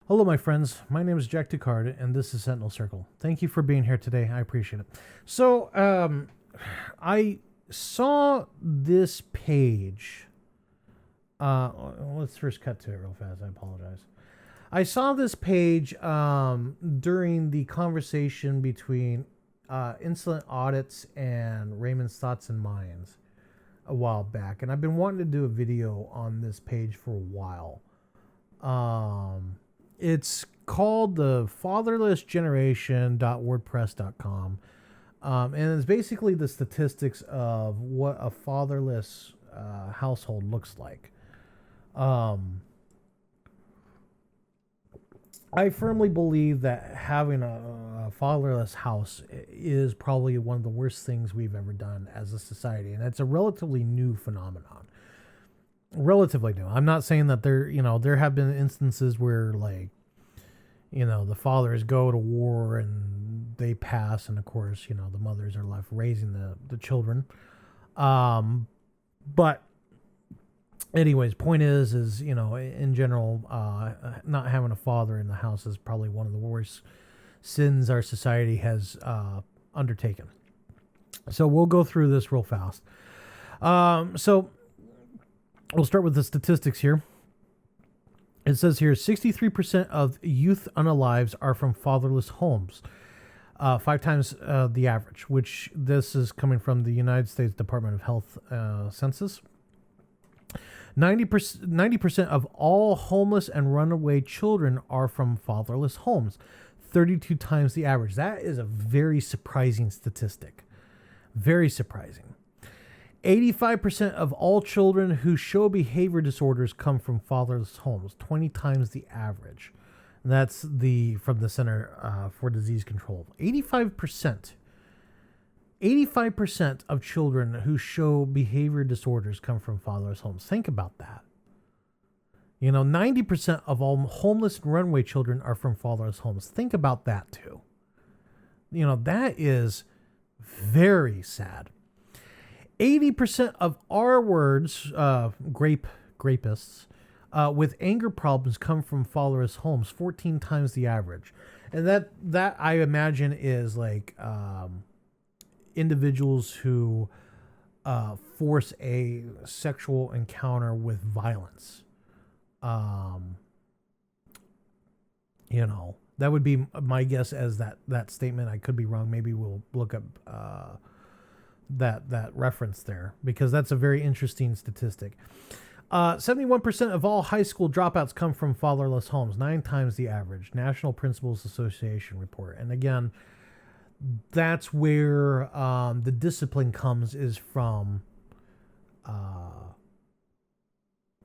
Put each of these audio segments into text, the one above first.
Hello, my friends. My name is Jack Ducard, and this is Sentinel Circle. Thank you for being here today. I appreciate it. So, I saw this page. Let's first cut to it real fast. I apologize. I saw this page during the conversation between Insolent Audits and Raymond's Thoughts and Minds a while back, and I've been wanting to do a video on this page for a while. It's called the Fatherless Generation.wordpress.com. And it's basically the statistics of what a fatherless household looks like. I firmly believe that having a fatherless house is probably one of the worst things we've ever done as a society. And it's a relatively new phenomenon. Relatively new. I'm not saying that there have been instances where the fathers go to war and they pass, and of course, the mothers are left raising the children. But anyways, point is in general, not having a father in the house is probably one of the worst sins our society has undertaken. So we'll go through this real fast. So we'll start with the statistics here. It says here 63% of youth unalives are from fatherless homes, 5 times the average, which this is coming from the United States Department of Health census. 90% of all homeless and runaway children are from fatherless homes, 32 times the average. That is a very surprising statistic. Very surprising. 85% of all children who show behavior disorders come from fatherless homes, 20 times the average. And that's from the Center for Disease Control. 85% of children who show behavior disorders come from fatherless homes. Think about that. 90% of all homeless and runaway children are from fatherless homes. Think about that too. That is very sad. 80% of R words, rapists, with anger problems come from fatherless homes, 14 times the average. And that I imagine is individuals who force a sexual encounter with violence. That would be my guess as that statement. I could be wrong. Maybe we'll look up that reference there, because that's a very interesting statistic. 71% of all high school dropouts come from fatherless homes, 9 times the average. National Principals Association report. And again, that's where the discipline comes, is from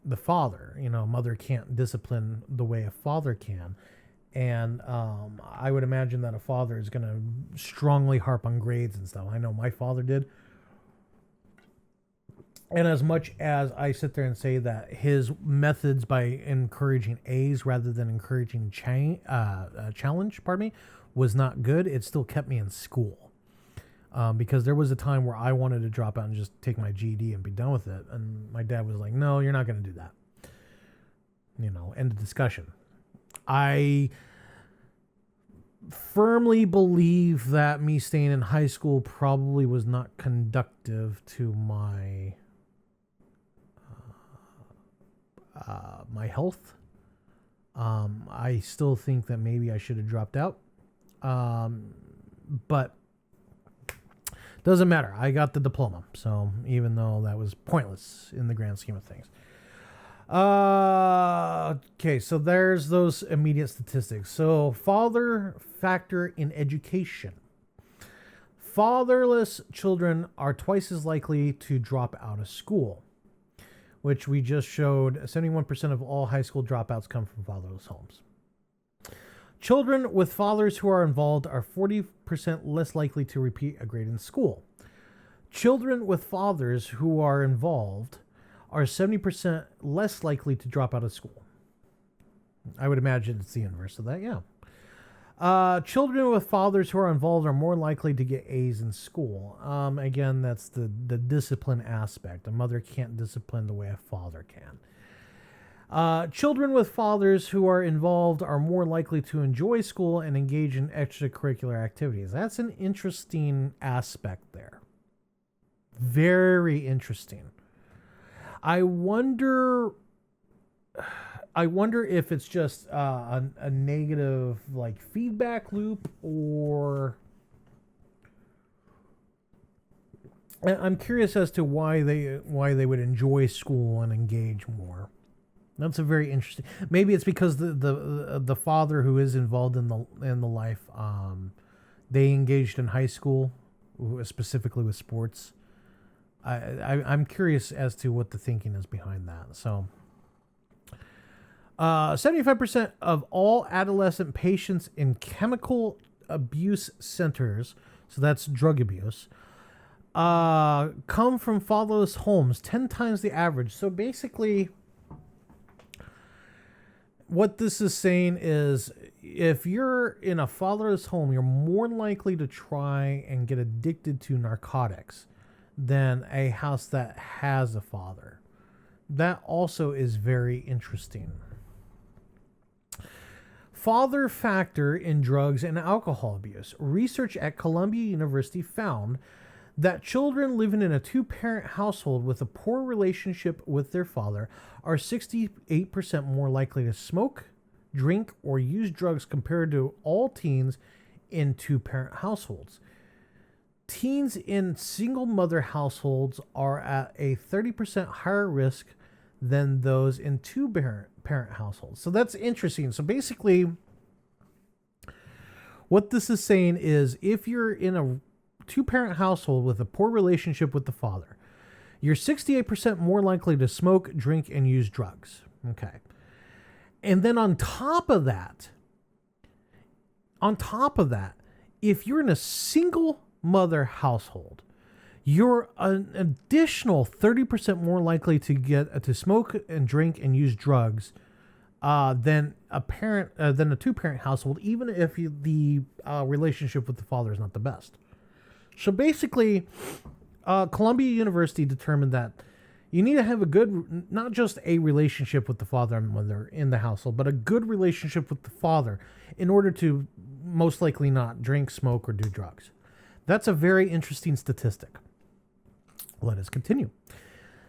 the father. Mother can't discipline the way a father can. And I would imagine that a father is going to strongly harp on grades and stuff. I know my father did. And as much as I sit there and say that his methods by encouraging A's rather than encouraging challenge, was not good, it still kept me in school. Because there was a time where I wanted to drop out and just take my GED and be done with it. And my dad was like, no, you're not going to do that. End of discussion. I firmly believe that me staying in high school probably was not conducive to my my health. I still think that maybe I should have dropped out. But doesn't matter. I got the diploma. So even though that was pointless in the grand scheme of things. Okay, so there's those immediate statistics. So father factor in education. Fatherless children are twice as likely to drop out of school, which we just showed. 71% of all high school dropouts come from fatherless homes. Children with fathers who are involved are 40% less likely to repeat a grade in school. Children with fathers who are involved are 70% less likely to drop out of school. I would imagine it's the inverse of that, yeah. Children with fathers who are involved are more likely to get A's in school. Again, that's the discipline aspect. A mother can't discipline the way a father can. Children with fathers who are involved are more likely to enjoy school and engage in extracurricular activities. That's an interesting aspect there. Very interesting. I wonder if it's just a negative like feedback loop, or I'm curious as to why they would enjoy school and engage more. That's a very interesting. Maybe it's because the father who is involved in the life, they engaged in high school, specifically with sports. I'm curious as to what the thinking is behind that. So, 75% of all adolescent patients in chemical abuse centers, so that's drug abuse, come from fatherless homes, 10 times the average. So basically, what this is saying is if you're in a fatherless home, you're more likely to try and get addicted to narcotics than a house that has a father. That also is very interesting. Father factor in drugs and alcohol abuse. Research at Columbia University found that children living in a two-parent household with a poor relationship with their father are 68% more likely to smoke, drink, or use drugs compared to all teens in two-parent households. Teens in single-mother households are at a 30% higher risk than those in two-parent households. So that's interesting. So basically, what this is saying is if you're in a two-parent household with a poor relationship with the father, you're 68% more likely to smoke, drink, and use drugs. Okay. And then on top of that, if you're in a single mother household, you're an additional 30% more likely to get to smoke and drink and use drugs than a two-parent household, even if the relationship with the father is not the best. So basically, Columbia University determined that you need to have a good, not just a relationship with the father and mother in the household, but a good relationship with the father in order to most likely not drink, smoke, or do drugs. That's a very interesting statistic. Let us continue.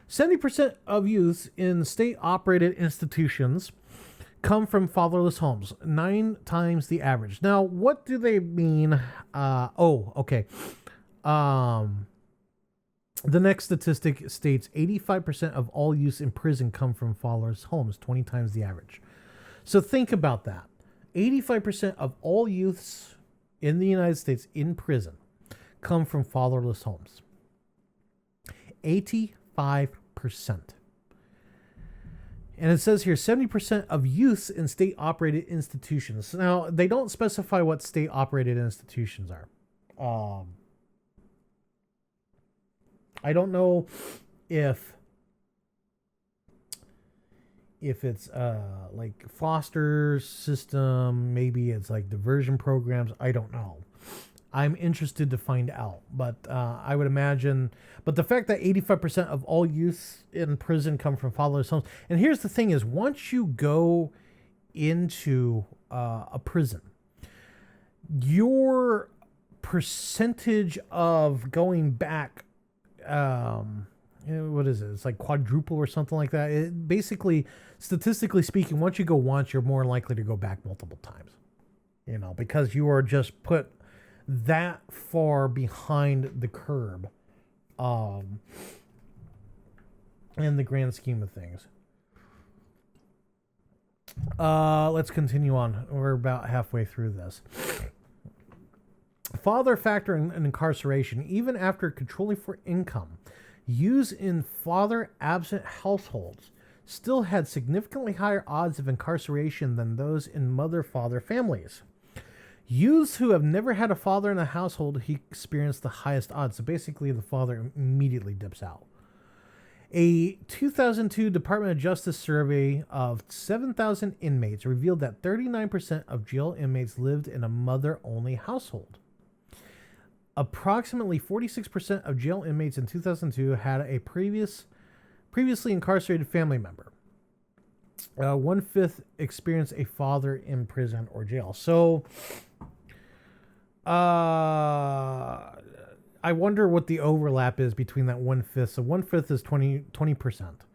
70% of youths in state-operated institutions come from fatherless homes, 9 times the average. Now, what do they mean? Okay. The next statistic states 85% of all youths in prison come from fatherless homes, 20 times the average. So think about that. 85% of all youths in the United States in prison come from fatherless homes. 85%. And it says here 70% of youths in state-operated institutions. Now, they don't specify what state-operated institutions are. I don't know if it's like foster system, maybe it's like diversion programs. I don't know. I'm interested to find out, but I would imagine. But the fact that 85% of all youths in prison come from fatherless homes, and here's the thing: is once you go into a prison, your percentage of going back, what is it? It's like quadruple or something like that. It basically, statistically speaking, once you go once, you're more likely to go back multiple times. Because you are just put that far behind the curb in the grand scheme of things. Let's continue on. We're about halfway through this. Father factor in incarceration, even after controlling for income, use in father absent households still had significantly higher odds of incarceration than those in mother-father families. Youths who have never had a father in the household, he experienced the highest odds. So basically, the father immediately dips out. A 2002 Department of Justice survey of 7,000 inmates revealed that 39% of jail inmates lived in a mother-only household. Approximately 46% of jail inmates in 2002 had a previously incarcerated family member. 1/5 experience a father in prison or jail. So, I wonder what the overlap is between that 1/5. So 1/5 is 20%.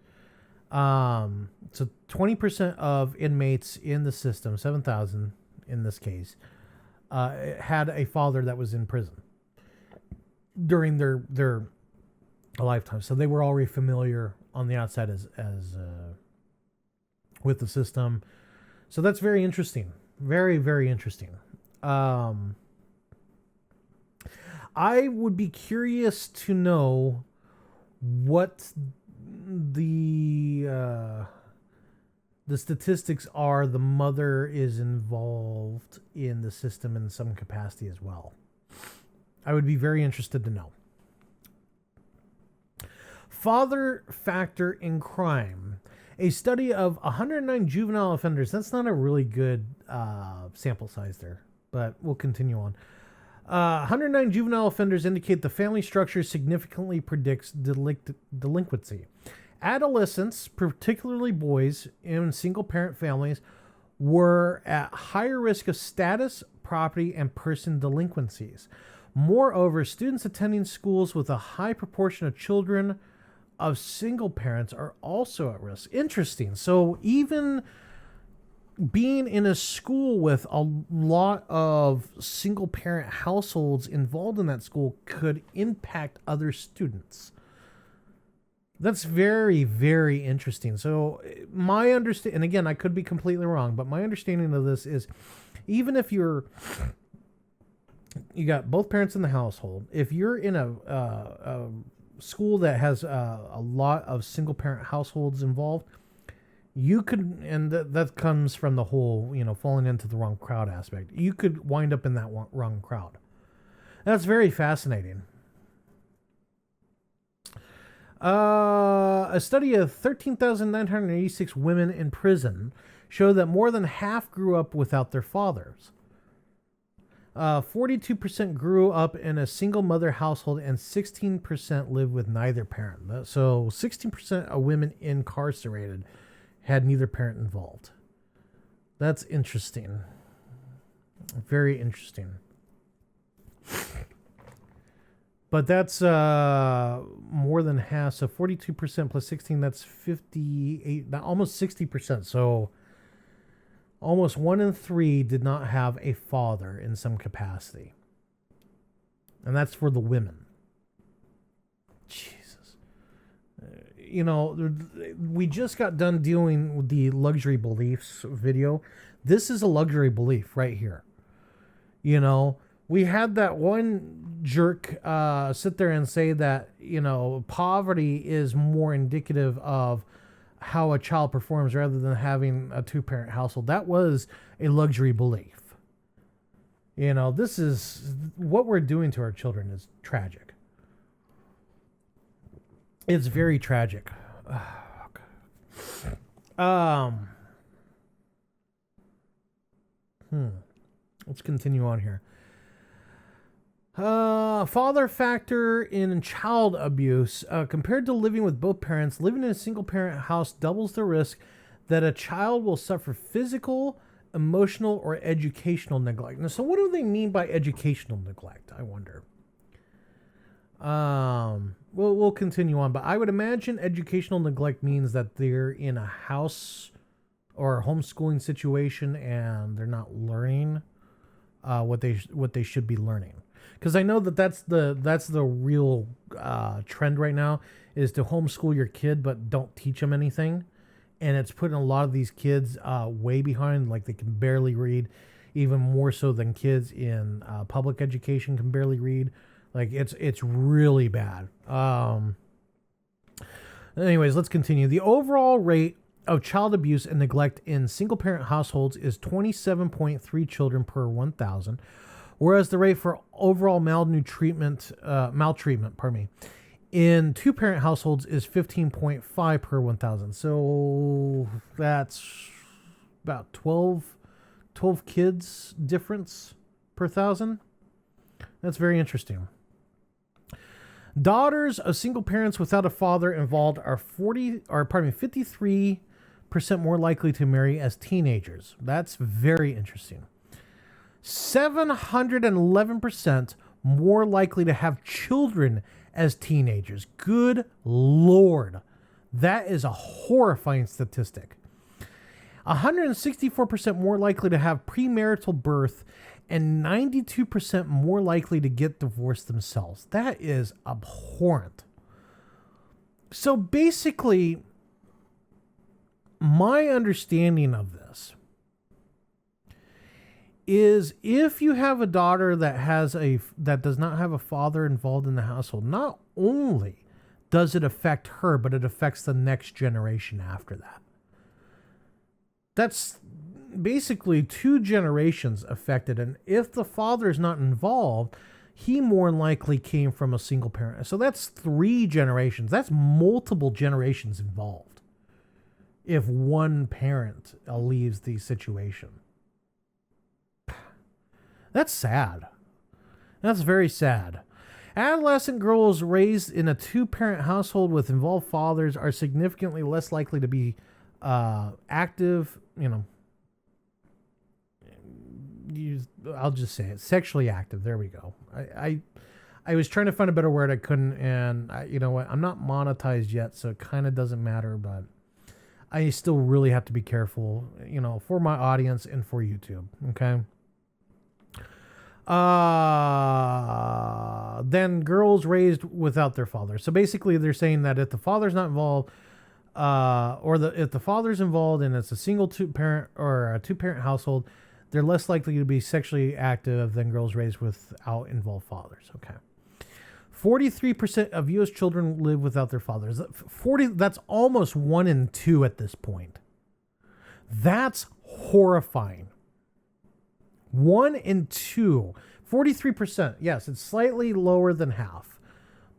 So 20% of inmates in the system, 7,000 in this case, had a father that was in prison during their lifetime. So they were already familiar on the outside as with the system. So that's very interesting. Very, very interesting. I would be curious to know what the statistics are. The mother is involved in the system in some capacity as well. I would be very interested to know. Father factor in crime. A study of 109 juvenile offenders. That's not a really good sample size there, but we'll continue on. 109 juvenile offenders indicate the family structure significantly predicts delinquency. Adolescents, particularly boys in single-parent families, were at higher risk of status, property, and person delinquencies. Moreover, students attending schools with a high proportion of children of single parents are also at risk. Interesting. So even being in a school with a lot of single parent households involved in that school could impact other students. That's very, very interesting. So my understanding, and again, I could be completely wrong, but my understanding of this is even if you got both parents in the household, if you're in a school that has a lot of single parent households involved, you could, and that comes from the whole, falling into the wrong crowd aspect. You could wind up in that wrong crowd. That's very fascinating. A study of 13,986 women in prison showed that more than half grew up without their fathers. 42% grew up in a single mother household and 16% lived with neither parent. So 16% of women incarcerated had neither parent involved. That's interesting. Very interesting. But that's more than half. So 42% plus 16, that's 58, almost 60%. So almost 1 in 3 did not have a father in some capacity. And that's for the women. Jesus. We just got done dealing with the luxury beliefs video. This is a luxury belief right here. We had that one jerk sit there and say that, poverty is more indicative of how a child performs rather than having a 2-parent household. That was a luxury belief. This is what we're doing to our children is tragic. It's very tragic. Let's continue on here. Father factor in child abuse. Compared to living with both parents, living in a single parent house doubles the risk that a child will suffer physical, emotional, or educational neglect. Now, so what do they mean by educational neglect, I wonder? We'll continue on, but I would imagine educational neglect means that they're in a house or a homeschooling situation and they're not learning what they should be learning. Because I know that's the real trend right now is to homeschool your kid but don't teach them anything, and it's putting a lot of these kids way behind. Like they can barely read, even more so than kids in public education can barely read. Like it's really bad. Anyways, let's continue. The overall rate of child abuse and neglect in single-parent households is 27.3 children per 1,000, whereas the rate for overall maltreatment, in 2-parent households is 15.5 per 1,000. So that's about 12 kids difference per 1,000. That's very interesting. Daughters of single parents without a father involved are 53% more likely to marry as teenagers. That's very interesting. 711% more likely to have children as teenagers. Good Lord. That is a horrifying statistic. 164% more likely to have premarital birth and 92% more likely to get divorced themselves. That is abhorrent. So basically, my understanding of this is if you have a daughter that does not have a father involved in the household, not only does it affect her, but it affects the next generation after that. That's basically 2 generations affected. And if the father is not involved, he more than likely came from a single parent. So that's 3 generations. That's multiple generations involved if one parent leaves the situation. That's sad. That's very sad. Adolescent girls raised in a 2-parent household with involved fathers are significantly less likely to be active, I'll just say it, sexually active. There we go. I was trying to find a better word. I couldn't. And you know what? I'm not monetized yet, so it kind of doesn't matter, but I still really have to be careful, for my audience and for YouTube. Okay. Then girls raised without their father. So basically they're saying that if the father's not involved, if the father's involved and it's a single 2-parent or a 2-parent household, they're less likely to be sexually active than girls raised without involved fathers. Okay. 43% of U.S. children live without their fathers. That's almost 1 in 2 at this point. That's horrifying. 1 in 2, 43%. Yes, it's slightly lower than half,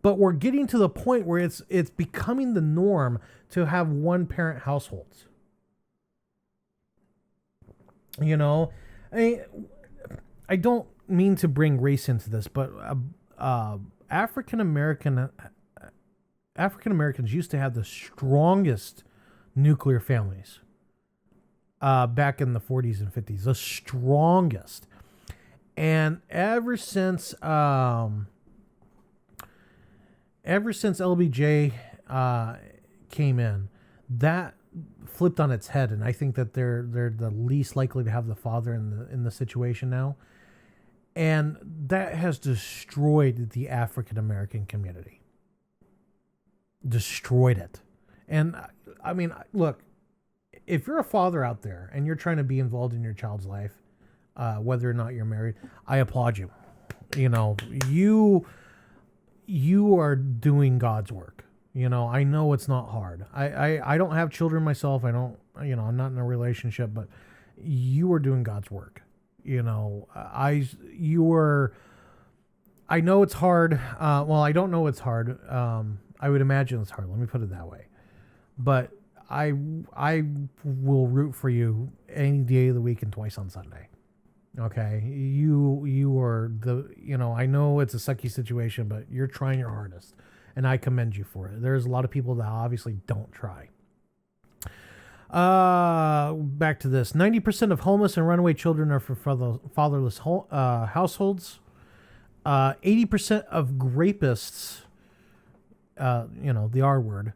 but we're getting to the point where it's becoming the norm to have 1-parent households. I don't mean to bring race into this, but African Americans used to have the strongest nuclear families. Back in the 40s and 50s, the strongest. And ever since LBJ came in, that flipped on its head, and I think that they're the least likely to have the father in the situation now, and that has destroyed the African American community. Destroyed it. And I mean, look. If you're a father out there and you're trying to be involved in your child's life, whether or not you're married, I applaud you. You are doing God's work. I know it's not hard. I don't have children myself. I'm not in a relationship, but you are doing God's work. I know it's hard. Well, I don't know it's hard. I would imagine it's hard. Let me put it that way. But I will root for you any day of the week and twice on Sunday. Okay. You are I know it's a sucky situation, but you're trying your hardest and I commend you for it. There's a lot of people that obviously don't try. Back to this. 90% of homeless and runaway children are from fatherless households. 80% of rapists, the R word,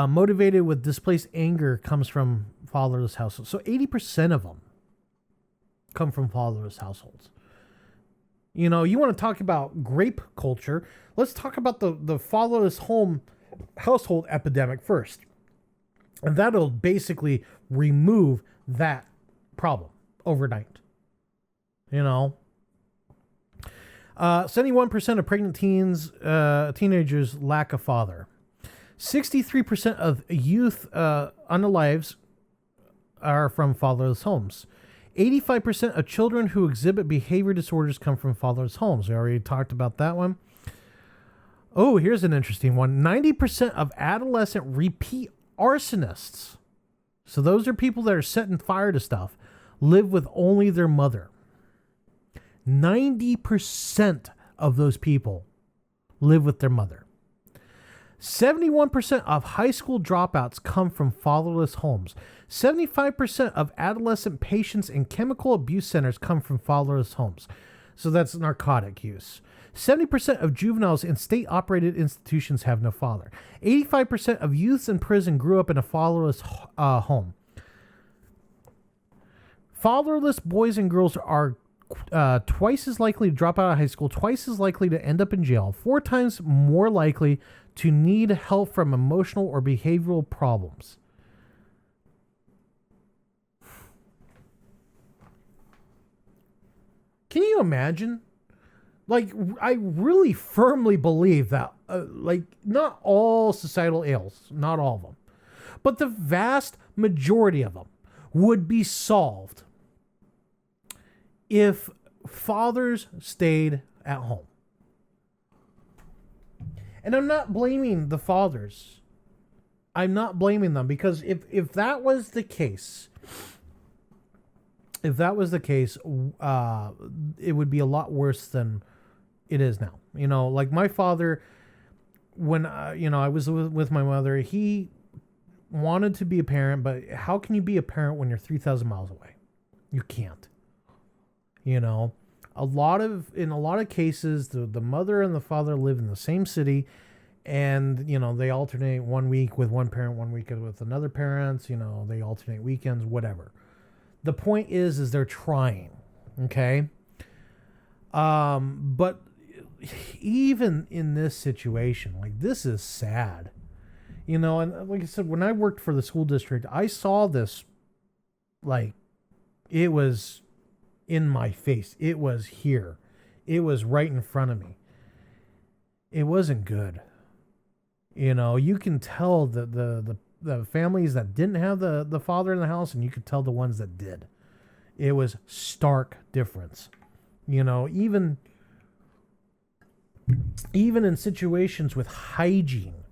motivated with displaced anger comes from fatherless households. So 80% of them come from fatherless households. You want to talk about grape culture. Let's talk about the fatherless household epidemic first. And that'll basically remove that problem overnight. 71% of pregnant teenagers lack a father. 63% of youth unalives are from fatherless homes. 85% of children who exhibit behavior disorders come from fatherless homes. We already talked about that one. Oh, here's an interesting one. 90% of adolescent repeat arsonists, so those are people that are setting fire to stuff, live with only their mother. 90% of those people live with their mother. 71% of high school dropouts come from fatherless homes. 75% of adolescent patients in chemical abuse centers come from fatherless homes. So that's narcotic use. 70% of juveniles in state-operated institutions have no father. 85% of youths in prison grew up in a fatherless home. Fatherless boys and girls are twice as likely to drop out of high school, twice as likely to end up in jail, 4 times more likely to need help from emotional or behavioral problems. Can you imagine? Like, I really firmly believe that, not all societal ills, not all of them, but the vast majority of them would be solved if fathers stayed at home. And I'm not blaming the fathers. I'm not blaming them, because if that was the case, it would be a lot worse than it is now. You know, like my father, when I was with my mother, he wanted to be a parent, but how can you be a parent when you're 3,000 miles away? You can't. You know, in a lot of cases, the mother and the father live in the same city, and, you know, they alternate 1 week with one parent, 1 week with another parent, you know, they alternate weekends, whatever. The point is they're trying. Okay. But even in this situation, like, this is sad, you know, and like I said, when I worked for the school district, I saw this, like, it was in my face. It was here. It was right in front of me. It wasn't good. You know, you can tell the families that didn't have the father in the house, and you could tell the ones that did. It was stark difference. You know, even in situations with hygiene,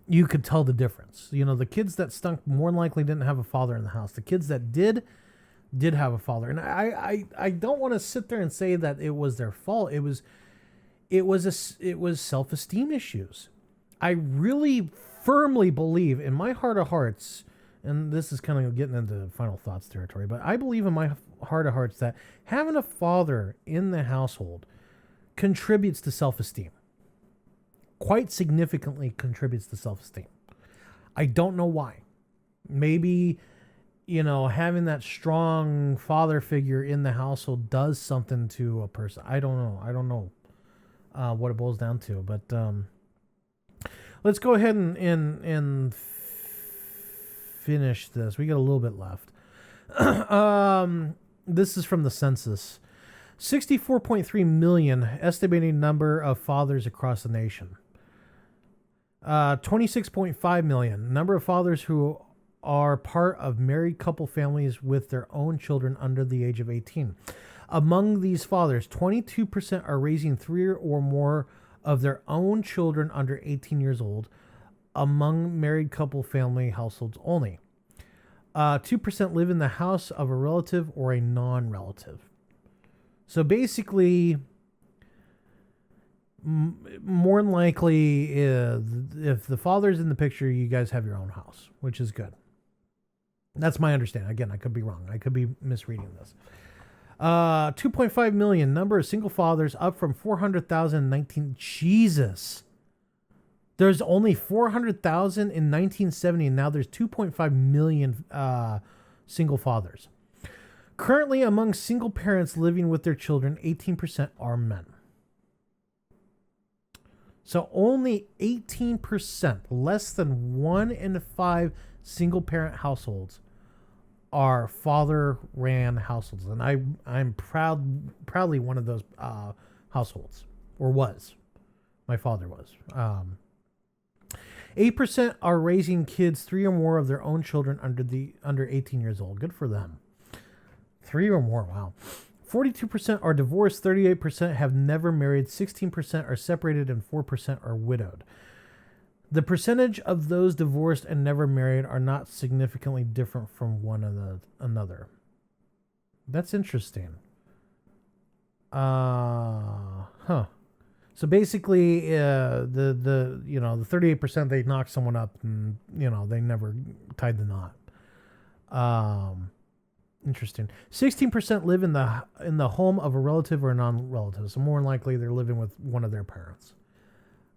you could tell the difference. You know, the kids that stunk more than likely didn't have a father in the house. The kids that did have a father. And I don't want to sit there and say that it was their fault. It was self-esteem issues. I really firmly believe in my heart of hearts, and this is kind of getting into final thoughts territory, but I believe in my heart of hearts that having a father in the household contributes to self-esteem. Quite significantly contributes to self-esteem. I don't know why. Maybe, you know, having that strong father figure in the household does something to a person. I don't know what it boils down to, but let's go ahead and finish this. We got a little bit left. This is from the census. 64.3 million estimated number of fathers across the nation. 26.5 million number of fathers who are part of married couple families with their own children under the age of 18. Among these fathers, 22% are raising 3 or more of their own children under 18 years old, among married couple family households only. 2% live in the house of a relative or a non-relative. So basically, more than likely, if the father's in the picture, you guys have your own house, which is good. That's my understanding. Again, I could be wrong. I could be misreading this. 2.5 million number of single fathers, up from 400,000 in 19... Jesus. There's only 400,000 in 1970, and now there's 2.5 million single fathers. Currently, among single parents living with their children, 18% are men. So only 18%, less than 1 in 5 single parent households are father-ran households. And I'm proudly one of those households, or was. My father was. 8% are raising kids 3 or more of their own children under 18 years old. Good for them. 3 or more, wow. 42% are divorced, 38% have never married, 16% are separated, and 4% are widowed. The percentage of those divorced and never married are not significantly different from one another. That's interesting. So basically, the 38%, they knocked someone up and they never tied the knot. Interesting. 16% live in the home of a relative or a non-relative. So more than likely, they're living with one of their parents.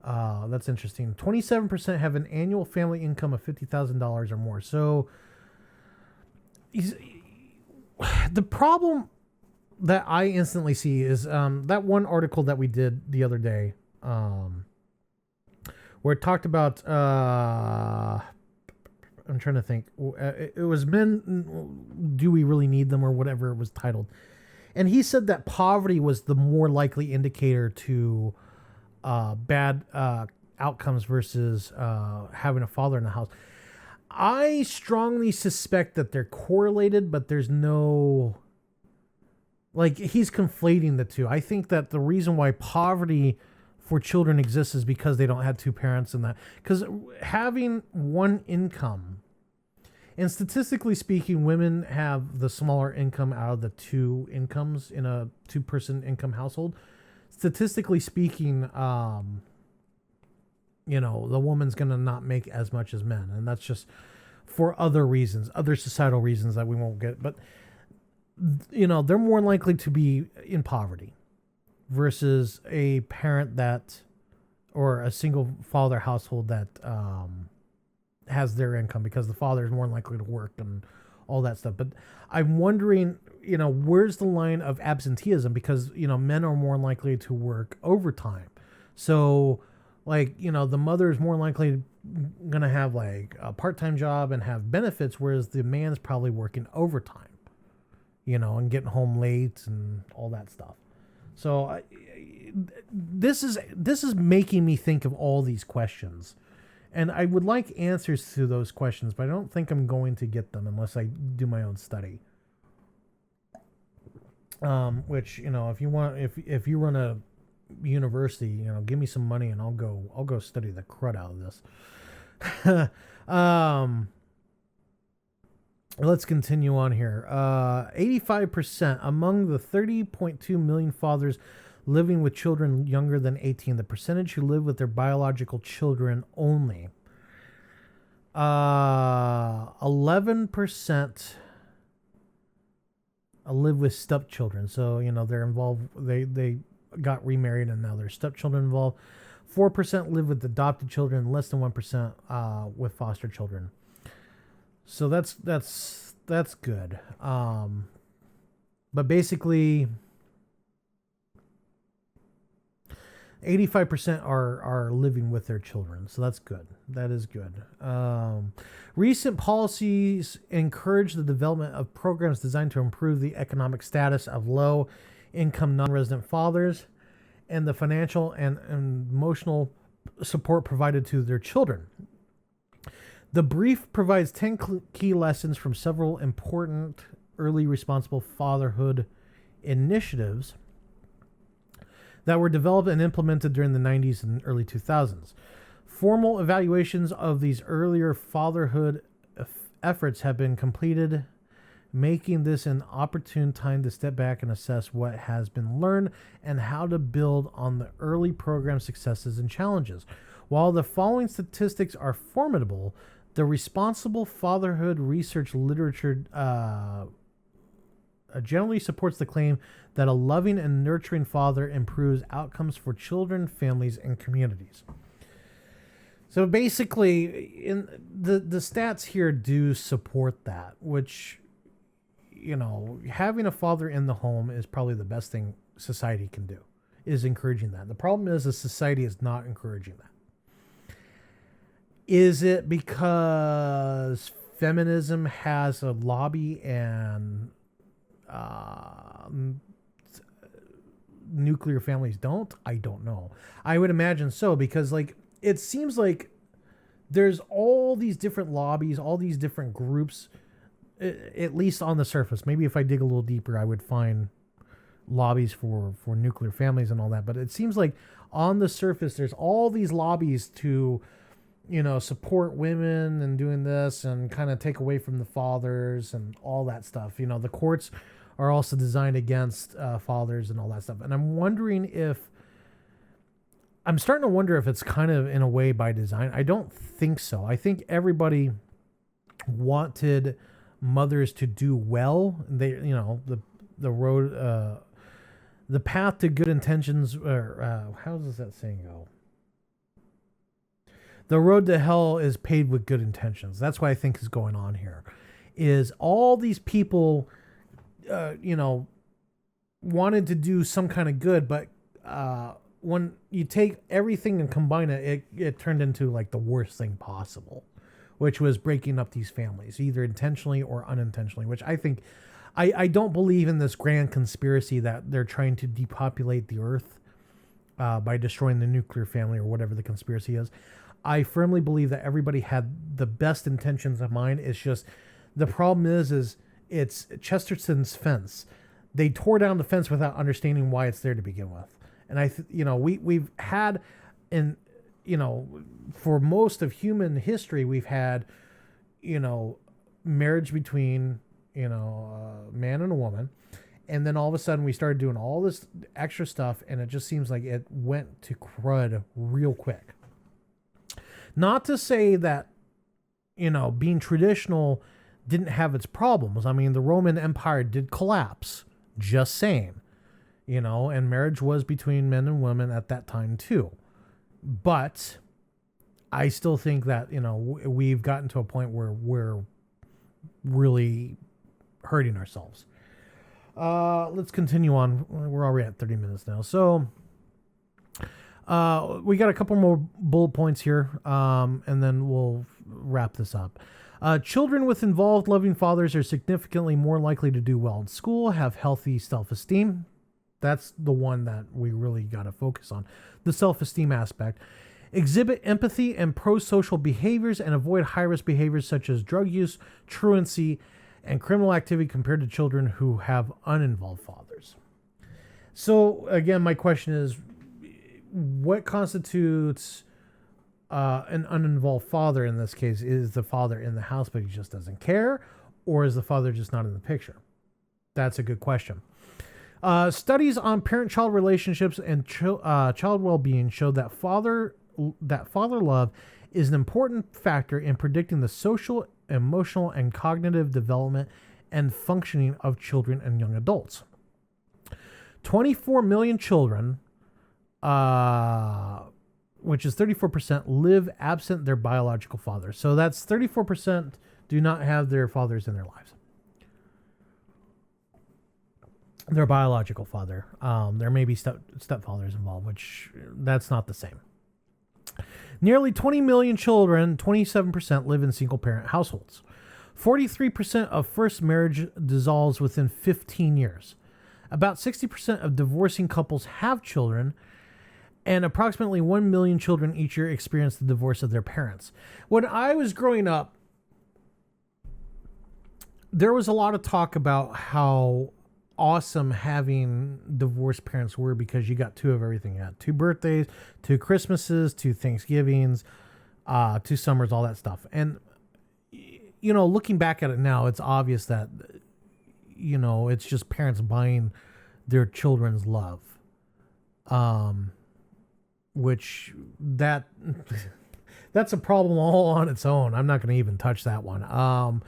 That's interesting. 27% have an annual family income of $50,000 or more. So the problem that I instantly see is that one article that we did the other day, where it talked about I'm trying to think. It was Men, Do We Really Need Them, or whatever it was titled. And he said that poverty was the more likely indicator to bad outcomes versus having a father in the house. I strongly suspect that they're correlated, but there's no... Like, he's conflating the two. I think that the reason why poverty for children exists is because they don't have two parents and that. Because having one income, and statistically speaking, women have the smaller income out of the two incomes in a two-person income household. Statistically speaking, the woman's going to not make as much as men. And that's just for other reasons, other societal reasons that we won't get. But, they're more likely to be in poverty versus a parent that, or a single father household that has their income, because the father is more likely to work and all that stuff. But I'm wondering, where's the line of absenteeism? Because, men are more likely to work overtime. So, the mother is more likely going to have like a part-time job and have benefits, whereas the man's probably working overtime, and getting home late and all that stuff. So this is making me think of all these questions, and I would like answers to those questions, but I don't think I'm going to get them unless I do my own study. Which, if you want, if you run a university, give me some money and I'll go study the crud out of this. Let's continue on here. 85% among the 30.2 million fathers living with children younger than 18, the percentage who live with their biological children only. 11% live with stepchildren. So, they're involved. They got remarried and now there's stepchildren involved. 4% live with adopted children, less than 1% with foster children. So that's good. But basically 85% are living with their children. So that's good. That is good. Recent policies encourage the development of programs designed to improve the economic status of low-income non-resident fathers and the financial and emotional support provided to their children. The brief provides 10 key lessons from several important early responsible fatherhood initiatives that were developed and implemented during the 90s and early 2000s. Formal evaluations of these earlier fatherhood efforts have been completed, making this an opportune time to step back and assess what has been learned and how to build on the early program successes and challenges. While the following statistics are formidable, the responsible fatherhood research literature generally supports the claim that a loving and nurturing father improves outcomes for children, families, and communities. So basically, in the stats here do support that, which, having a father in the home is probably the best thing society can do, is encouraging that. The problem is the society is not encouraging that. Is it because feminism has a lobby and nuclear families don't? I don't know. I would imagine so, because it seems like there's all these different lobbies, all these different groups, at least on the surface. Maybe if I dig a little deeper, I would find lobbies for nuclear families and all that. But it seems like on the surface, there's all these lobbies to, support women and doing this and kind of take away from the fathers and all that stuff. The courts are also designed against fathers and all that stuff. And I'm wondering if I'm starting to wonder if it's kind of in a way by design. I don't think so. I think everybody wanted mothers to do well. They, the road, the path to good intentions, or how does that saying go? The road to hell is paved with good intentions. That's what I think is going on here. Is all these people, wanted to do some kind of good, but when you take everything and combine it, it turned into like the worst thing possible, which was breaking up these families, either intentionally or unintentionally, which I think, I don't believe in this grand conspiracy that they're trying to depopulate the earth by destroying the nuclear family or whatever the conspiracy is. I firmly believe that everybody had the best intentions in mind. It's just, the problem is it's Chesterton's fence. They tore down the fence without understanding why it's there to begin with. And we've had, for most of human history, we've had, marriage between, a man and a woman. And then all of a sudden we started doing all this extra stuff, and it just seems like it went to crud real quick. Not to say that, being traditional didn't have its problems. I mean, the Roman Empire did collapse, just saying, and marriage was between men and women at that time too. But I still think that, we've gotten to a point where we're really hurting ourselves. Let's continue on. We're already at 30 minutes now. So, we got a couple more bullet points here, and then we'll wrap this up. Children with involved, loving fathers are significantly more likely to do well in school, have healthy self-esteem. That's the one that we really got to focus on, the self-esteem aspect. Exhibit empathy and pro-social behaviors and avoid high-risk behaviors such as drug use, truancy, and criminal activity compared to children who have uninvolved fathers. So, again, my question is, what constitutes an uninvolved father in this case? Is the father in the house but he just doesn't care, or is the father just not in the picture? That's a good question. Studies on parent-child relationships and child well-being show that father love is an important factor in predicting the social, emotional, and cognitive development and functioning of children and young adults. 24 million children, which is 34%, live absent their biological father. So that's 34% do not have their fathers in their lives. Their biological father. There may be stepfathers involved, which that's not the same. Nearly 20 million children, 27%, live in single-parent households. 43% of first marriage dissolves within 15 years. About 60% of divorcing couples have children, and approximately 1 million children each year experience the divorce of their parents. When I was growing up, there was a lot of talk about how awesome having divorced parents were, because you got two of everything. You got 2 birthdays, 2 Christmases, 2 Thanksgivings, 2 summers, all that stuff. And, looking back at it now, it's obvious that, it's just parents buying their children's love. Which that's a problem all on its own. I'm not going to even touch that one.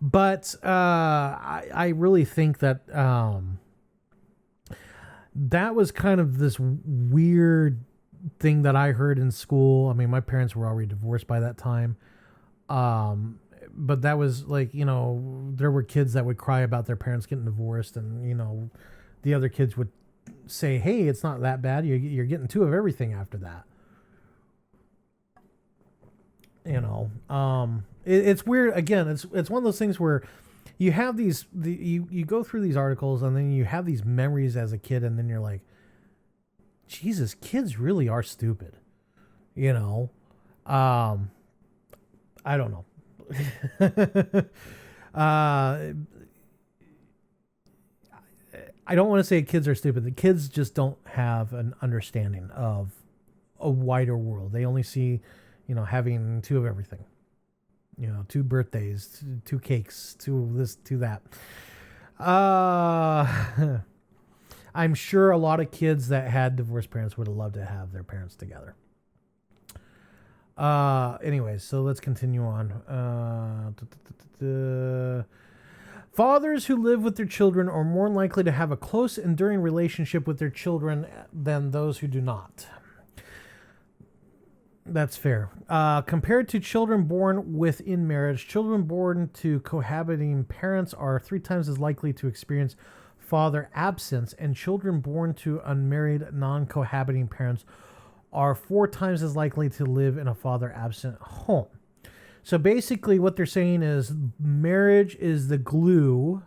But I really think that that was kind of this weird thing that I heard in school. I mean, my parents were already divorced by that time. But that was like, there were kids that would cry about their parents getting divorced, and, the other kids would say, hey, it's not that bad. You're getting 2 of everything after that. It's weird. Again, it's one of those things where you have you go through these articles, and then you have these memories as a kid, and then you're like, Jesus, kids really are stupid. I don't know. I don't want to say kids are stupid. The kids just don't have an understanding of a wider world. They only see, having 2 of everything. 2 birthdays, 2 cakes, 2 this, 2 that. I'm sure a lot of kids that had divorced parents would have loved to have their parents together. Anyways, so let's continue on. Fathers who live with their children are more likely to have a close, enduring relationship with their children than those who do not. That's fair. Compared to children born within marriage, children born to cohabiting parents are 3 times as likely to experience father absence, and children born to unmarried, non-cohabiting parents are 4 times as likely to live in a father absent home. So basically what they're saying is marriage is the glue,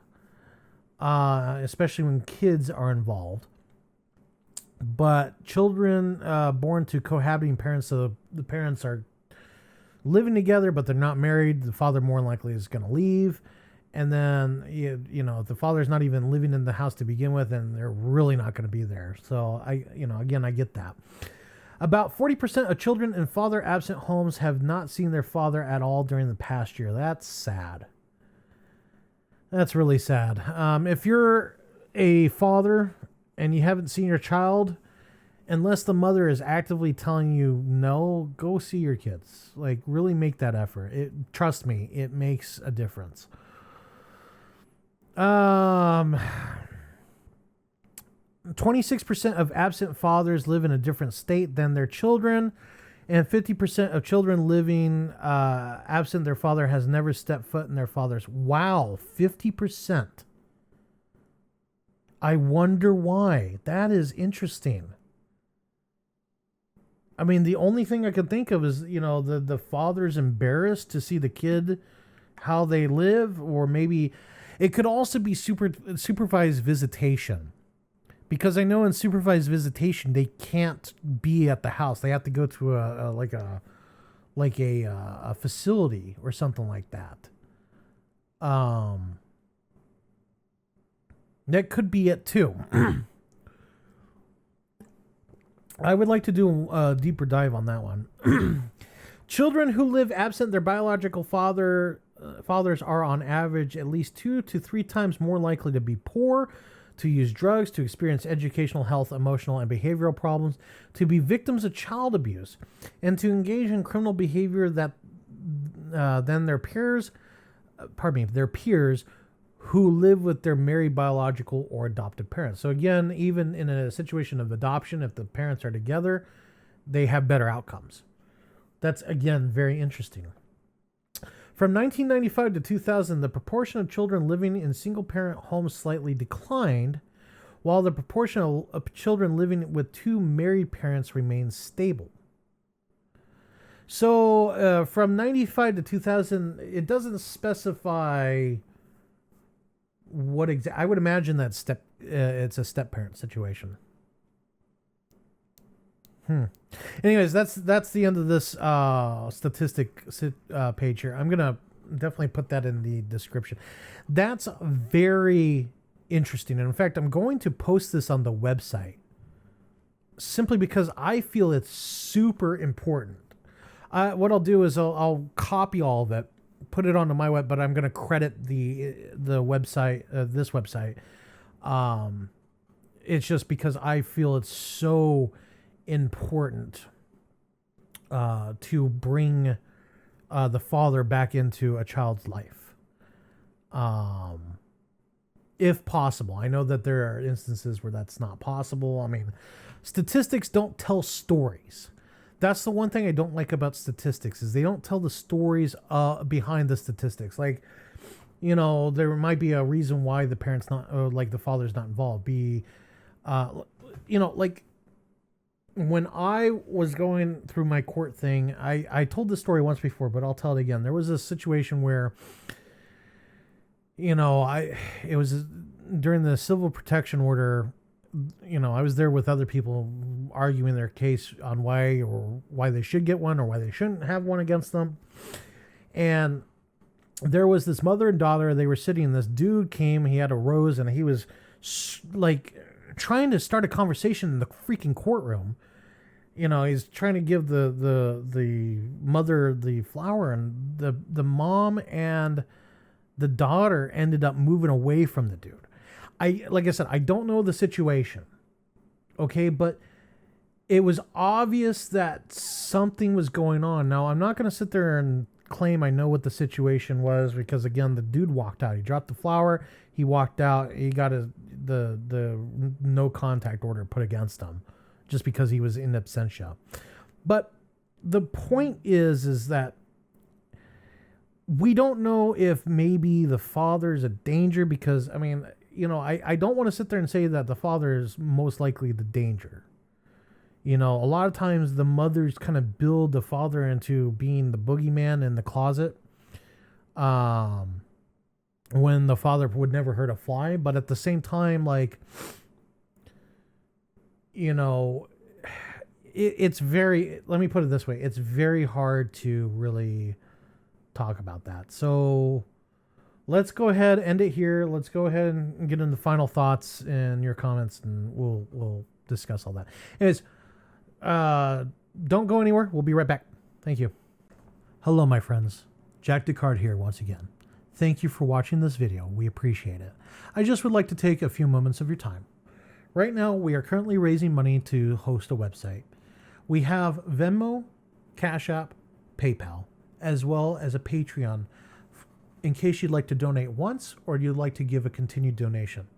especially when kids are involved. But children born to cohabiting parents, so the parents are living together, but they're not married, the father more likely is going to leave. And then, if the father's not even living in the house to begin with, then they're really not going to be there. So I get that. About 40% of children in father-absent homes have not seen their father at all during the past year. That's sad. That's really sad. If you're a father and you haven't seen your child, unless the mother is actively telling you no, go see your kids. Like, really make that effort. Trust me, it makes a difference. 26% of absent fathers live in a different state than their children, and 50% of children living absent their father has never stepped foot in their father's. Wow, 50%. I wonder why. That is interesting. I mean, the only thing I could think of is, the father's embarrassed to see the kid, how they live, or maybe it could also be supervised visitation. Because I know in supervised visitation they can't be at the house; they have to go to a facility or something like that. That could be it too. I would like to do a deeper dive on that one. Children who live absent their biological fathers are on average at least 2 to 3 times more likely to be poor, to use drugs, to experience educational, health, emotional, and behavioral problems, to be victims of child abuse, and to engage in criminal behavior than their peers who live with their married biological or adopted parents. So again, even in a situation of adoption, if the parents are together, they have better outcomes. That's, again, very interesting. From 1995 to 2000, the proportion of children living in single-parent homes slightly declined, while the proportion of children living with 2 married parents remains stable. So from 95 to 2000, it doesn't specify what I would imagine that it's a step-parent situation. Anyways, that's the end of this statistic page here. I'm gonna definitely put that in the description. That's very interesting, and in fact, I'm going to post this on the website simply because I feel it's super important. What I'll do is I'll copy all of it, put it onto my web, but I'm gonna credit the website, this website. It's just because I feel it's so important to bring the father back into a child's life, if possible. I know that there are instances where that's not possible. I mean, statistics don't tell stories. That's the one thing I don't like about statistics, is they don't tell the stories behind the statistics. Like, there might be a reason why the parent's not, or like the father's not involved. Like, when I was going through my court thing, I told this story once before, but I'll tell it again. There was a situation where, it was during the civil protection order. I was there with other people arguing their case on why they should get one or why they shouldn't have one against them. And there was this mother and daughter. They were sitting. This dude came. He had a rose, and he was like trying to start a conversation in the freaking courtroom. He's trying to give the mother the flower, and the mom and the daughter ended up moving away from the dude. like I said, I don't know the situation. Okay, but it was obvious that something was going on. Now, I'm not going to sit there and claim I know what the situation was, because again, the dude walked out. He dropped the flower. He walked out. He got the no contact order put against him just because he was in absentia. But the point is that we don't know if maybe the father is a danger, because I mean, I don't want to sit there and say that the father is most likely the danger. A lot of times the mothers kind of build the father into being the boogeyman in the closet, when the father would never hurt a fly. But at the same time, like, it's very, let me put it this way. It's very hard to really talk about that. So let's go ahead, end it here. Let's go ahead and get into final thoughts and your comments, and we'll discuss all that. Anyways, don't go anywhere. We'll be right back. Thank you. Hello, my friends. Jack Descartes here once again. Thank you for watching this video. We appreciate it. I just would like to take a few moments of your time. Right now, we are currently raising money to host a website. We have Venmo, Cash App, PayPal, as well as a Patreon, in case you'd like to donate once or you'd like to give a continued donation.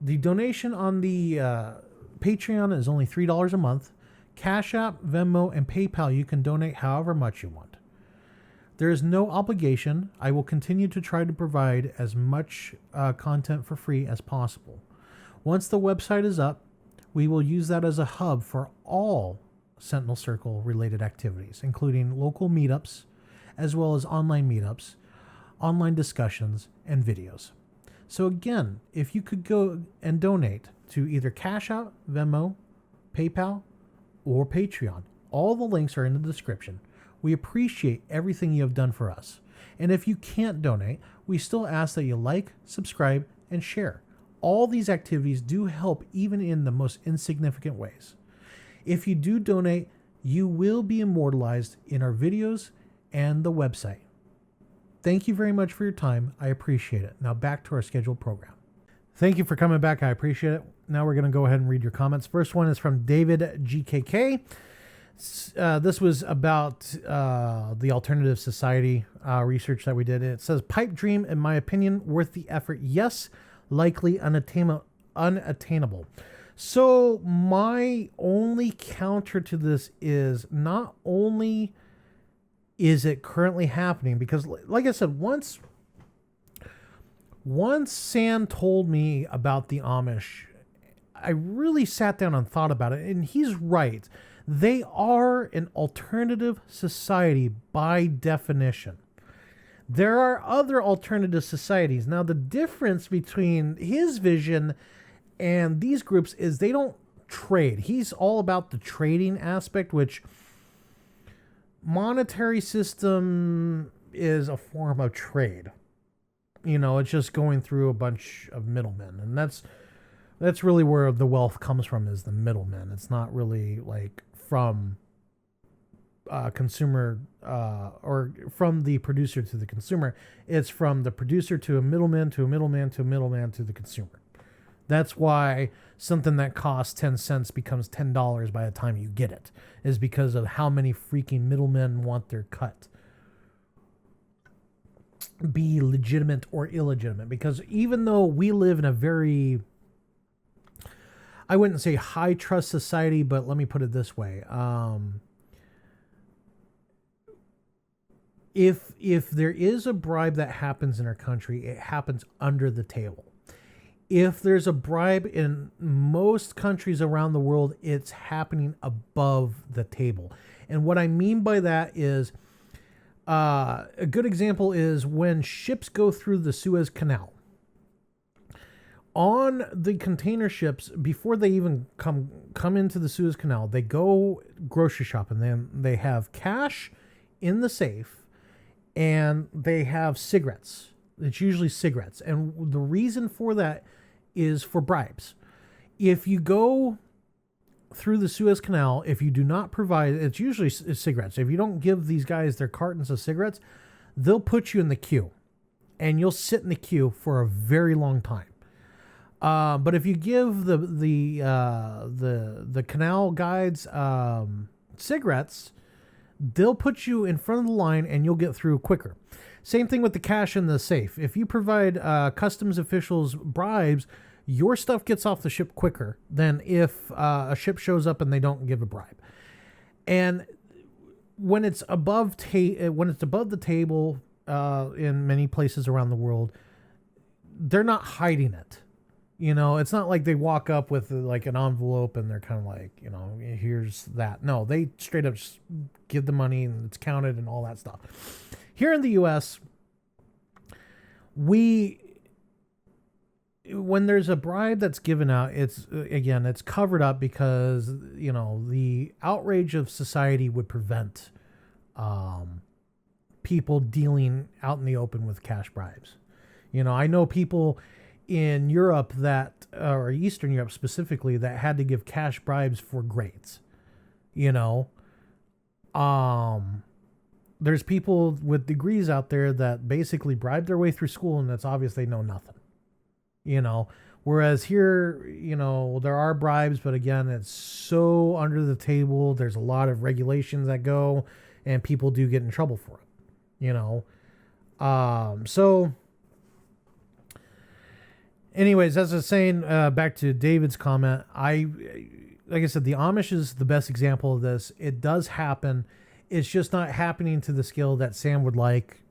The donation on the Patreon is only $3 a month. Cash App, Venmo, and PayPal, you can donate however much you want. There is no obligation. I will continue to try to provide as much content for free as possible. Once the website is up, we will use that as a hub for all Sentinel Circle related activities, including local meetups, as well as online meetups, online discussions, and videos. So again, if you could go and donate to either Cash App, Venmo, PayPal, or Patreon, all the links are in the description. We appreciate everything you have done for us. And if you can't donate, we still ask that you like, subscribe, and share. All these activities do help, even in the most insignificant ways. If you do donate, you will be immortalized in our videos and the website. Thank you very much for your time. I appreciate it. Now back to our scheduled program. Thank you for coming back. I appreciate it. Now we're going to go ahead and read your comments. First one is from David GKK. This was about the alternative society research that we did. It says, pipe dream, in my opinion, worth the effort. Yes, likely unattainable. So my only counter to this is, not only is it currently happening, because like I said, once Sam told me about the Amish, I really sat down and thought about it, and he's right. They are an alternative society by definition. There are other alternative societies. Now, the difference between his vision and these groups is they don't trade. He's all about the trading aspect, which monetary system is a form of trade. It's just going through a bunch of middlemen, and that's really where the wealth comes from, is the middlemen. It's not really like from consumer or from the producer to the consumer. It's from the producer to a middleman to a middleman to a middleman to the consumer. That's why something that costs 10 cents becomes $10 by the time you get it, is because of how many freaking middlemen want their cut. Be legitimate or illegitimate. Because even though we live in a very, I wouldn't say high trust society, but let me put it this way. If there is a bribe that happens in our country, it happens under the table. If there's a bribe in most countries around the world, it's happening above the table. And what I mean by that is, a good example is when ships go through the Suez Canal. On the container ships, before they even come into the Suez Canal, they go grocery shopping. Then they have cash in the safe, and they have cigarettes. It's usually cigarettes. And the reason for that is for bribes. If you go through the Suez Canal, if you do not provide, it's usually cigarettes. If you don't give these guys their cartons of cigarettes, they'll put you in the queue, and you'll sit in the queue for a very long time. But if you give the canal guides cigarettes, they'll put you in front of the line and you'll get through quicker. Same thing with the cash in the safe. If you provide customs officials bribes, your stuff gets off the ship quicker than if a ship shows up and they don't give a bribe. And when it's above the table in many places around the world, they're not hiding it. It's not like they walk up with like an envelope and they're kind of like, here's that. No, they straight up just give the money and it's counted and all that stuff. Here in the U.S., when there's a bribe that's given out, it's covered up because, the outrage of society would prevent people dealing out in the open with cash bribes. I know people in Europe or Eastern Europe specifically, that had to give cash bribes for grades. There's people with degrees out there that basically bribe their way through school, and it's obvious they know nothing. Whereas here, there are bribes, but again, it's so under the table. There's a lot of regulations that go, and people do get in trouble for it. So anyways, as I was saying, back to David's comment, like I said, the Amish is the best example of this. It does happen. It's just not happening to the scale that Sam would like.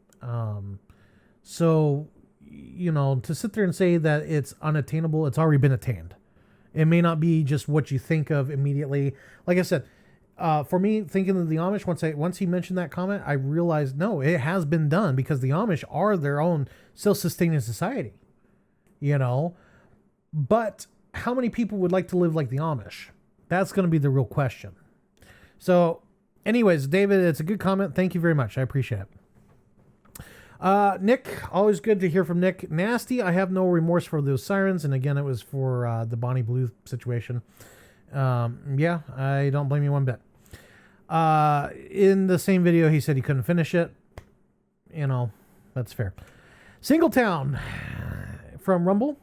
So, to sit there and say that it's unattainable, it's already been attained. It may not be just what you think of immediately. Like I said, for me, thinking of the Amish, once he mentioned that comment, I realized, no, it has been done because the Amish are their own self-sustaining society. But how many people would like to live like the Amish? That's going to be the real question. So anyways, David, it's a good comment. Thank you very much. I appreciate it. Nick, always good to hear from Nick. Nasty, I have no remorse for those sirens. And again, it was for the Bonnie Blue situation. Yeah, I don't blame you one bit. In the same video, he said he couldn't finish it. That's fair. Singletown from Rumble.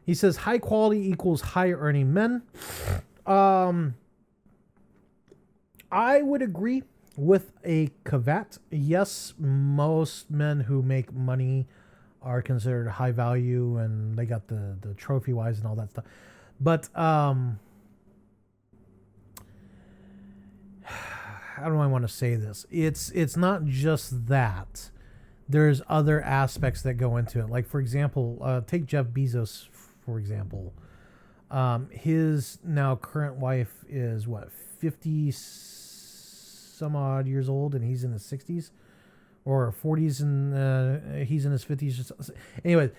He says high quality equals high earning men. I would agree with a caveat. Yes, most men who make money are considered high value and they got the trophy wives and all that stuff. But how do I want to say this? It's not just that. There's other aspects that go into it. Like, for example, take Jeff Bezos, for example. His now current wife is 50 some odd years old, and he's in his 60s or 40s, and he's in his 50s. Anyway,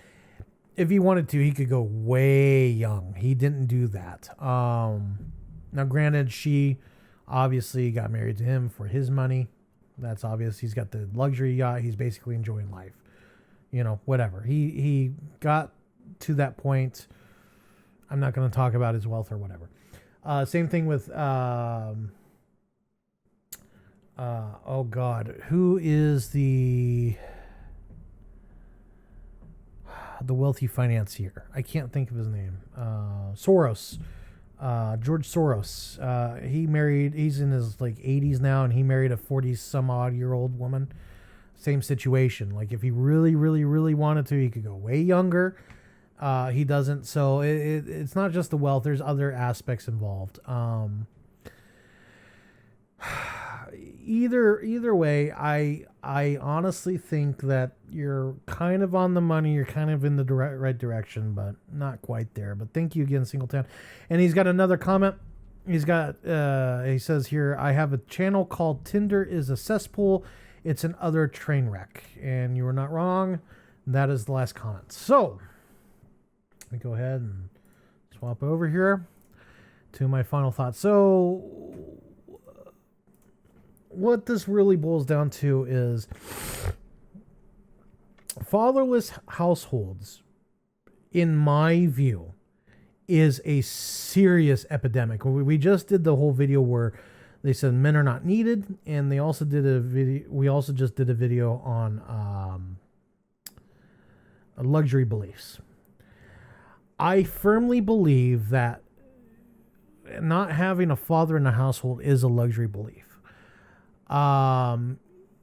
if he wanted to, he could go way young. He didn't do that. Now, granted, she obviously got married to him for his money. That's obvious. He's got the luxury yacht. He's basically enjoying life. Whatever. He got to that point. I'm not going to talk about his wealth or whatever. Same thing with, oh God, who is the wealthy financier? I can't think of his name. Soros. George Soros. He's in his 80s now, and he married a 40 some odd year old woman. Same situation. Like, if he really, really, really wanted to, he could go way younger. He doesn't. So it's not just the wealth. There's other aspects involved. Either way, I honestly think that you're kind of on the money. You're kind of in the right direction, but not quite there. But thank you again, Singletown. And he's got another comment. He says here, I have a channel called Tinder is a Cesspool. It's an utter train wreck. And you were not wrong. That is the last comment. So let me go ahead and swap over here to my final thoughts. So what this really boils down to is fatherless households, in my view, is a serious epidemic. We just did the whole video where they said men are not needed, and they also did a video. We also just did a video on luxury beliefs. I firmly believe that not having a father in the household is a luxury belief.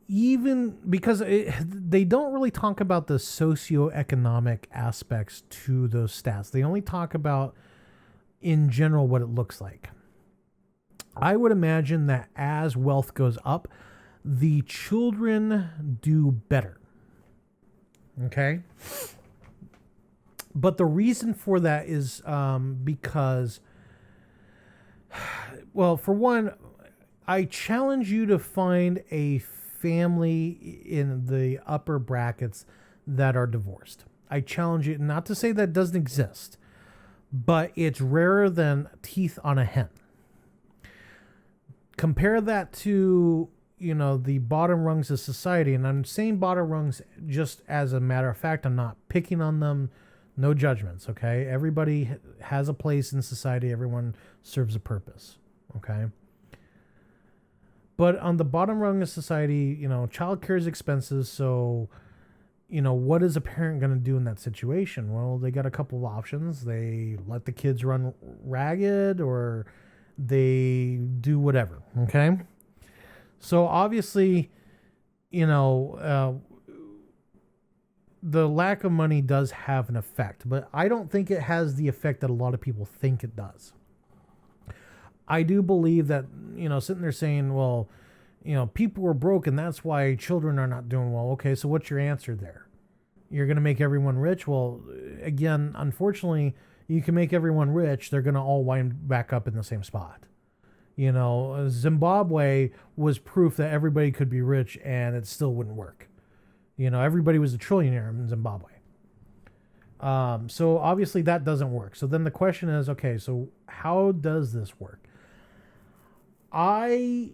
Even because they don't really talk about the socioeconomic aspects to those stats. They only talk about, in general, what it looks like. I would imagine that as wealth goes up, the children do better. Okay? But the reason for that is because, well, for one, I challenge you to find a family in the upper brackets that are divorced. I challenge you not to say that doesn't exist, but it's rarer than teeth on a hen. Compare that to, the bottom rungs of society. And I'm saying bottom rungs just as a matter of fact. I'm not picking on them. No judgments, okay? Everybody has a place in society. Everyone serves a purpose, okay? But on the bottom rung of society, childcare is expensive. So, what is a parent going to do in that situation? Well, they got a couple of options. They let the kids run ragged, or they do whatever, okay? So obviously, the lack of money does have an effect, but I don't think it has the effect that a lot of people think it does. I do believe that, sitting there saying, well, people were broke and that's why children are not doing well. Okay, so what's your answer there? You're going to make everyone rich? Well, again, unfortunately, you can make everyone rich. They're going to all wind back up in the same spot. Zimbabwe was proof that everybody could be rich and it still wouldn't work. Everybody was a trillionaire in Zimbabwe. So obviously that doesn't work. So then the question is, okay, so how does this work? I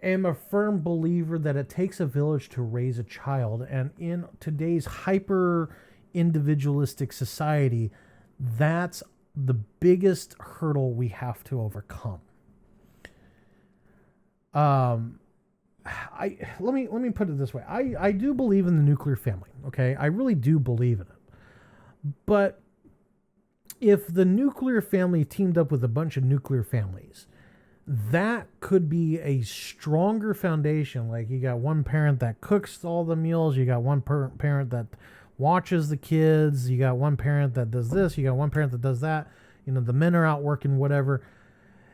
am a firm believer that it takes a village to raise a child. And in today's hyper individualistic society, that's the biggest hurdle we have to overcome. Let me put it this way. I do believe in the nuclear family. Okay. I really do believe in it. But if the nuclear family teamed up with a bunch of nuclear families, that could be a stronger foundation. Like, you got one parent that cooks all the meals. You got one parent that watches the kids. You got one parent that does this. You got one parent that does that. The men are out working, whatever.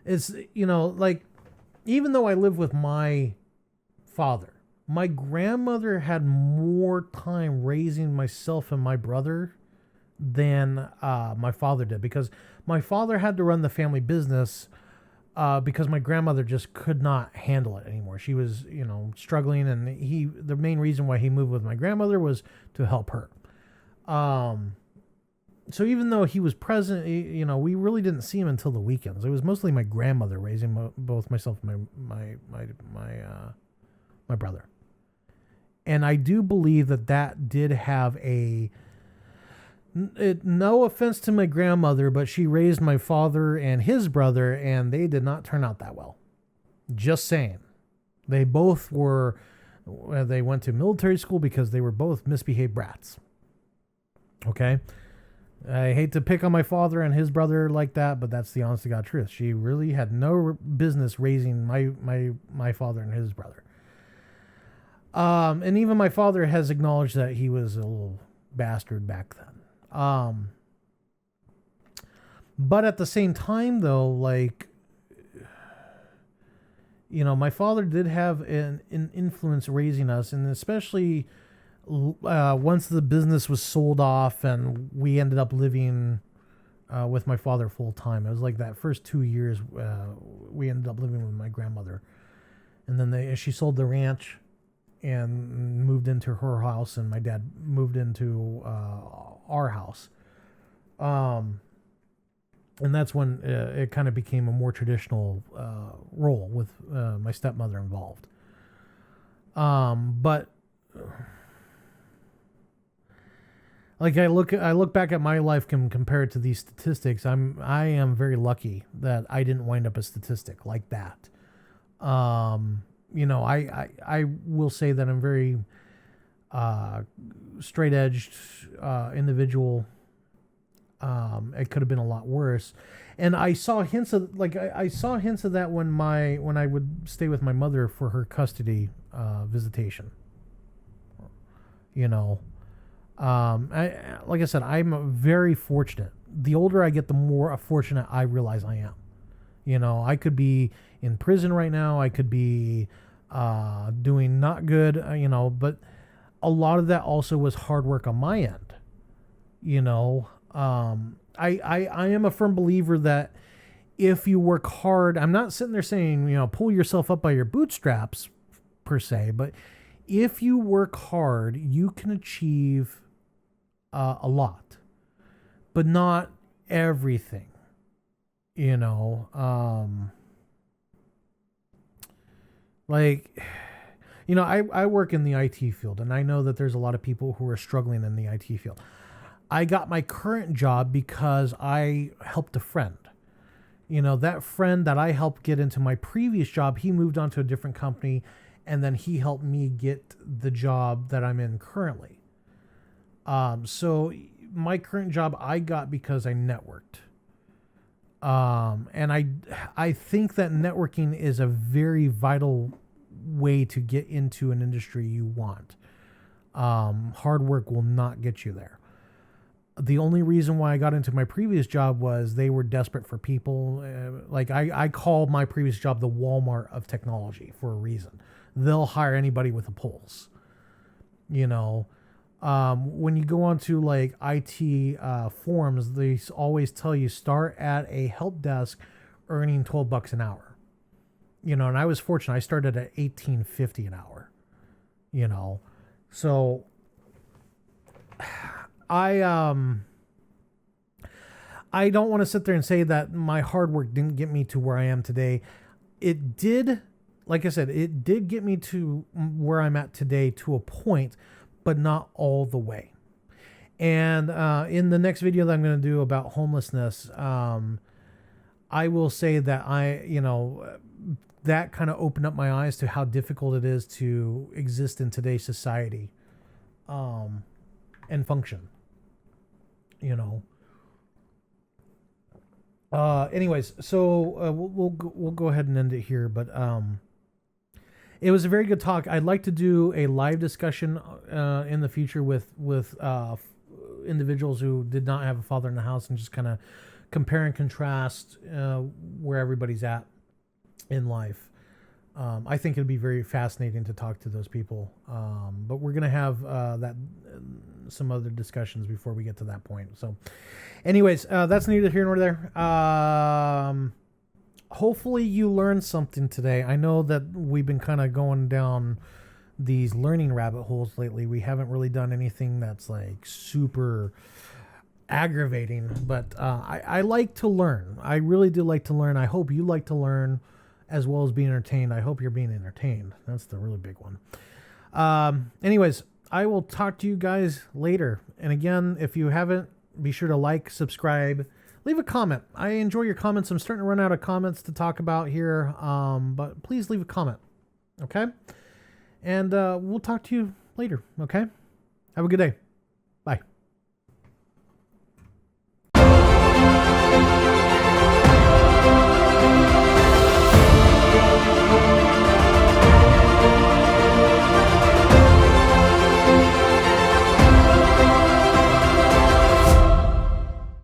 It's, like, even though I live with my father, my grandmother had more time raising myself and my brother than my father did, because my father had to run the family business because my grandmother just could not handle it anymore. She was, struggling, and the main reason why he moved with my grandmother was to help her. So even though he was present, we really didn't see him until the weekends. It was mostly my grandmother raising both myself and my brother. And I do believe that did have no offense to my grandmother, but she raised my father and his brother, and they did not turn out that well. Just saying. They both they went to military school because they were both misbehaved brats. Okay? I hate to pick on my father and his brother like that, but that's the honest to God truth. She really had no business raising my father and his brother. And even my father has acknowledged that he was a little bastard back then. But at the same time, though, like, my father did have an influence raising us, and especially once the business was sold off and we ended up living with my father full time. It was like that first 2 years we ended up living with my grandmother, and then she sold the ranch and moved into her house, and my dad moved into our house. And that's when it kind of became a more traditional role with my stepmother involved. But like, I look back at my life compared to these statistics. I am very lucky that I didn't wind up a statistic like that. I will say that I'm very straight-edged individual. It could have been a lot worse. And I saw hints of I saw hints of that when I would stay with my mother for her custody visitation. You know, like I said, I'm very fortunate. The older I get, the more fortunate I realize I am. You know, I could be in prison right now. I could be doing not good. You know, but a lot of that also was hard work on my end. You know, I am a firm believer that if you work hard, I'm not sitting there saying, you know, pull yourself up by your bootstraps per se, but if you work hard, you can achieve a lot, but not everything, you know. Like, you know, I work in the IT field, and I know that there's a lot of people who are struggling in the IT field. I got my current job because I helped a friend. You know, that friend that I helped get into my previous job, he moved on to a different company, and then he helped me get the job that I'm in currently. So my current job I got because I networked. And I think that networking is a very vital way to get into an industry you want. Hard work will not get you there. The only reason why I got into my previous job was they were desperate for people. I call my previous job the Walmart of technology for a reason. They'll hire anybody with a pulse. You know, when you go onto like IT forums, they always tell you start at a help desk earning $12 an hour. You know, and I was fortunate. I started at $18.50 an hour. You know, so I don't want to sit there and say that my hard work didn't get me to where I am today. It did, like I said, it did get me to where I'm at today to a point, but not all the way. And in the next video that I'm going to do about homelessness, I will say that that kind of opened up my eyes to how difficult it is to exist in today's society and function. You know. Anyways, so we'll go ahead and end it here. But it was a very good talk. I'd like to do a live discussion in the future with individuals who did not have a father in the house, and just kind of compare and contrast where everybody's at in life. I think it'd be very fascinating to talk to those people. But we're gonna have some other discussions before we get to that point. So anyways, that's neither here nor there. Hopefully you learned something today. I know that we've been kind of going down these learning rabbit holes lately. We haven't really done anything that's like super aggravating, but I like to learn. I really do like to learn. I hope you like to learn as well as being entertained. I hope you're being entertained. That's the really big one. Anyways, I will talk to you guys later. And again, if you haven't, be sure to like, subscribe, leave a comment. I enjoy your comments. I'm starting to run out of comments to talk about here. But please leave a comment. Okay. And we'll talk to you later. Okay. Have a good day.